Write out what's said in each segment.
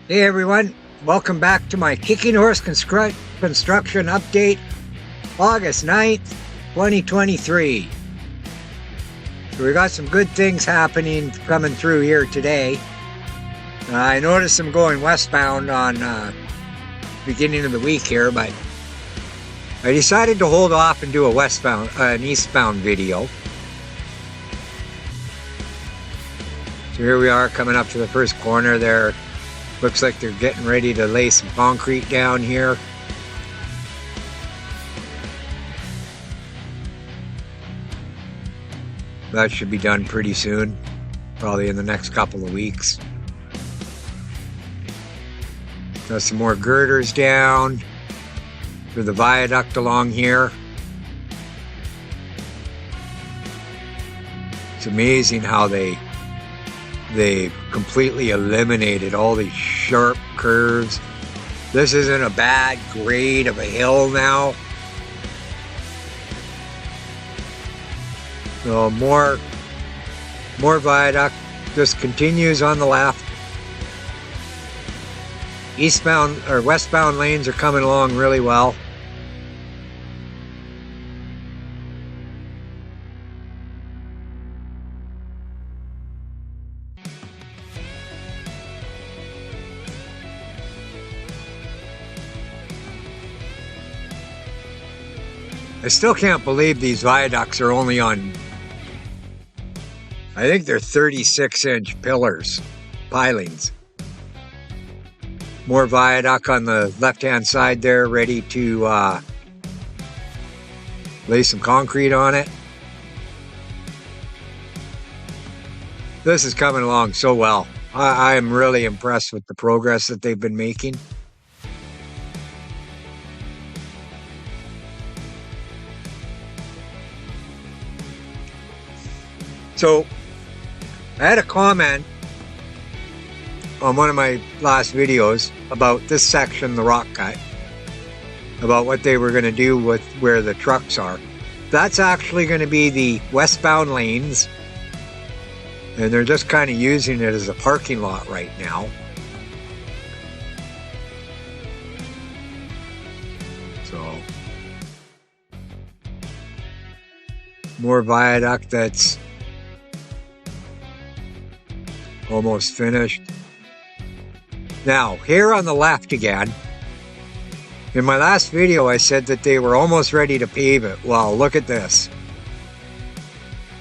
Hey everyone, welcome back to my Kicking Horse construction update, August 9th, 2023. So we got some good things happening coming through here today. I noticed them going westbound on beginning of the week here, but I decided to hold off and do an eastbound video. So here we are coming up to the first corner there. Looks like they're getting ready to lay some concrete down here. That should be done pretty soon, probably in the next couple of weeks. Got some more girders down for the viaduct along here. It's amazing how they completely eliminated all these sharp curves. This isn't a bad grade of a hill now. So more viaduct just continues on the left. Eastbound or westbound lanes are coming along really well. I still can't believe these viaducts are only on, I think they're 36-inch pilings. More viaduct on the left-hand side there, ready to lay some concrete on it. This is coming along so well. I am really impressed with the progress that they've been making. So, I had a comment on one of my last videos about this section, the rock cut, about what they were going to do with where the trucks are. That's actually going to be the westbound lanes, and they're just kind of using it as a parking lot right now. So, more viaduct that's almost finished. Now, here on the left again, in my last video I said that they were almost ready to pave it. Well, look at this.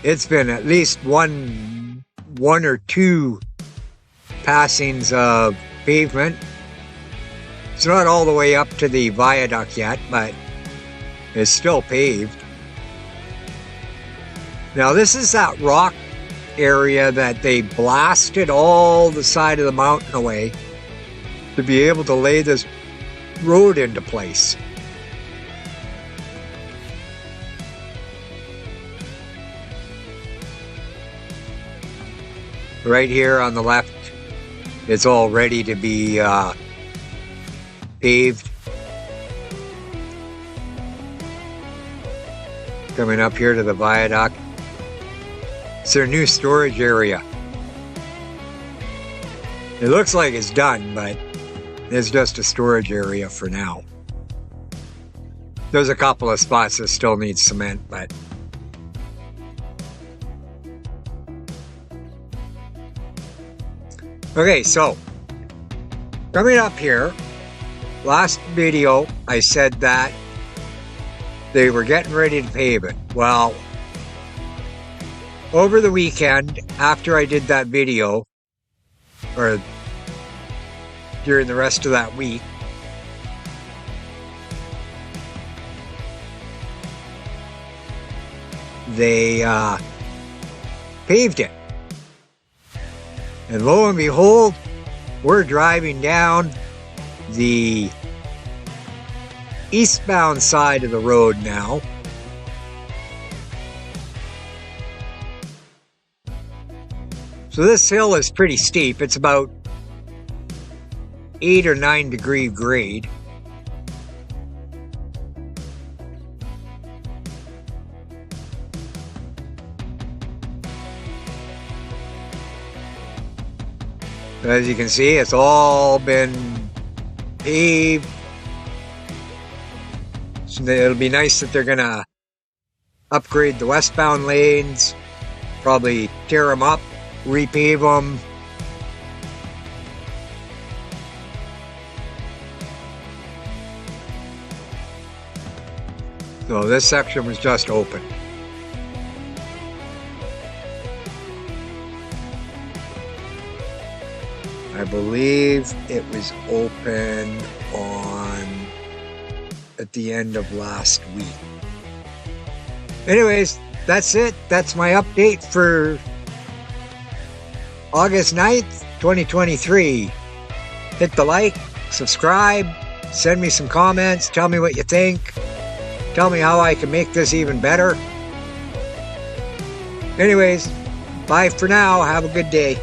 It's been at least one or two passings of pavement. It's not all the way up to the viaduct yet, but it's still paved. Now, this is that rock area that they blasted all the side of the mountain away to be able to lay this road into place. Right here on the left, it's all ready to be paved. Coming up here to the viaduct. It's their new storage area. It looks like it's done, but it's just a storage area for now. There's a couple of spots that still need cement, but okay, so coming up here, last video I said that they were getting ready to pave it. Well, over the weekend, after I did that video, or during the rest of that week, they paved it. And lo and behold, we're driving down the eastbound side of the road now. So this hill is pretty steep. It's about 8 or 9 degree grade. As you can see, it's all been paved. So it'll be nice that they're gonna upgrade the westbound lanes, probably tear them up, repave them. So this section was just open. I believe it was open at the end of last week. Anyways, that's it. That's my update for August 9th, 2023. Hit the like, subscribe, send me some comments, tell me what you think. Tell me how I can make this even better. Anyways, bye for now. Have a good day.